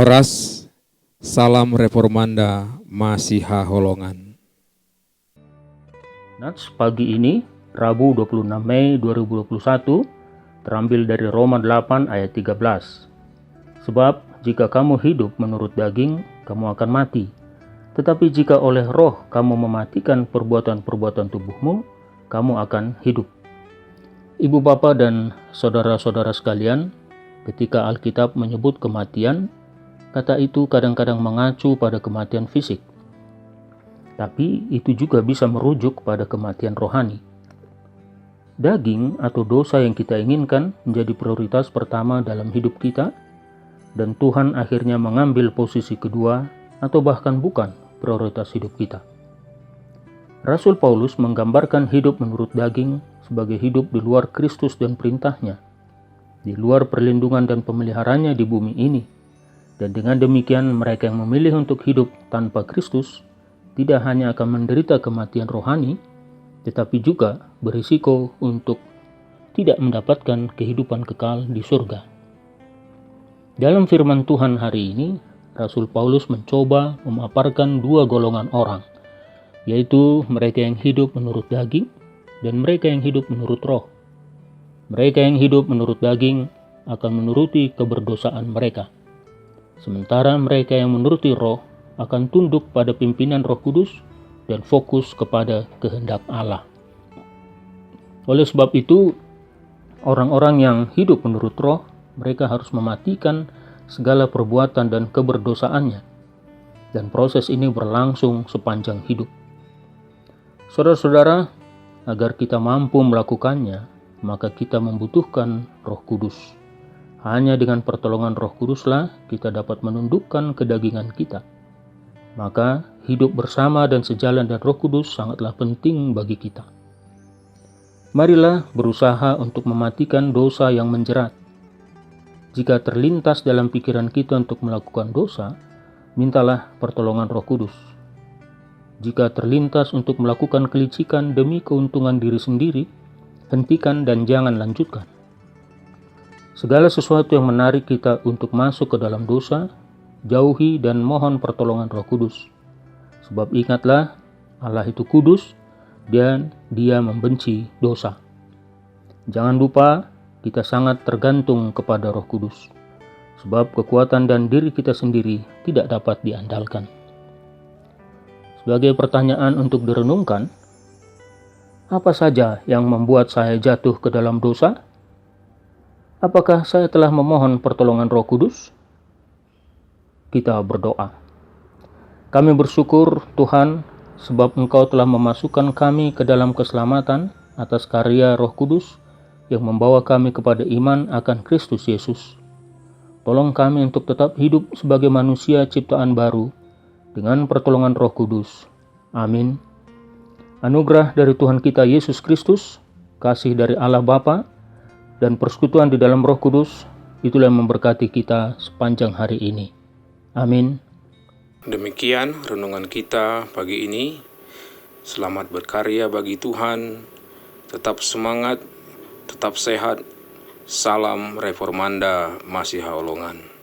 Horas, salam reformanda Masiha Holongan. Nats pagi ini, Rabu 26 Mei 2021, terambil dari Roma 8 ayat 13. Sebab jika kamu hidup menurut daging, kamu akan mati. Tetapi jika oleh roh kamu mematikan perbuatan-perbuatan tubuhmu, kamu akan hidup. Ibu bapa dan saudara-saudara sekalian, ketika Alkitab menyebut kematian, kata itu kadang-kadang mengacu pada kematian fisik. Tapi itu juga bisa merujuk pada kematian rohani. Daging atau dosa yang kita inginkan menjadi prioritas pertama dalam hidup kita, dan Tuhan akhirnya mengambil posisi kedua atau bahkan bukan prioritas hidup kita. Rasul Paulus menggambarkan hidup menurut daging sebagai hidup di luar Kristus dan perintahnya, di luar perlindungan dan pemeliharaannya di bumi ini. Dan dengan demikian mereka yang memilih untuk hidup tanpa Kristus tidak hanya akan menderita kematian rohani, tetapi juga berisiko untuk tidak mendapatkan kehidupan kekal di surga. Dalam firman Tuhan hari ini, Rasul Paulus mencoba memaparkan dua golongan orang, yaitu mereka yang hidup menurut daging dan mereka yang hidup menurut roh. Mereka yang hidup menurut daging akan menuruti keberdosaan mereka, sementara mereka yang menuruti roh akan tunduk pada pimpinan Roh Kudus dan fokus kepada kehendak Allah. Oleh sebab itu, orang-orang yang hidup menurut roh, mereka harus mematikan segala perbuatan dan keberdosaannya. Dan proses ini berlangsung sepanjang hidup. Saudara-saudara, agar kita mampu melakukannya, maka kita membutuhkan Roh Kudus. Hanya dengan pertolongan Roh Kuduslah kita dapat menundukkan kedagingan kita. Maka hidup bersama dan sejalan dengan Roh Kudus sangatlah penting bagi kita. Marilah berusaha untuk mematikan dosa yang menjerat. Jika terlintas dalam pikiran kita untuk melakukan dosa, mintalah pertolongan Roh Kudus. Jika terlintas untuk melakukan kelicikan demi keuntungan diri sendiri, hentikan dan jangan lanjutkan. Segala sesuatu yang menarik kita untuk masuk ke dalam dosa, jauhi dan mohon pertolongan Roh Kudus. Sebab ingatlah, Allah itu kudus dan Dia membenci dosa. Jangan lupa, kita sangat tergantung kepada Roh Kudus. Sebab kekuatan dan diri kita sendiri tidak dapat diandalkan. Sebagai pertanyaan untuk direnungkan, apa saja yang membuat saya jatuh ke dalam dosa? Apakah saya telah memohon pertolongan Roh Kudus? Kita berdoa. Kami bersyukur Tuhan sebab Engkau telah memasukkan kami ke dalam keselamatan atas karya Roh Kudus yang membawa kami kepada iman akan Kristus Yesus. Tolong kami untuk tetap hidup sebagai manusia ciptaan baru dengan pertolongan Roh Kudus. Amin. Anugerah dari Tuhan kita Yesus Kristus, kasih dari Allah Bapa, dan persekutuan di dalam Roh Kudus, itulah yang memberkati kita sepanjang hari ini. Amin. Demikian renungan kita pagi ini. Selamat berkarya bagi Tuhan. Tetap semangat, tetap sehat. Salam reformanda Masiha Holongan.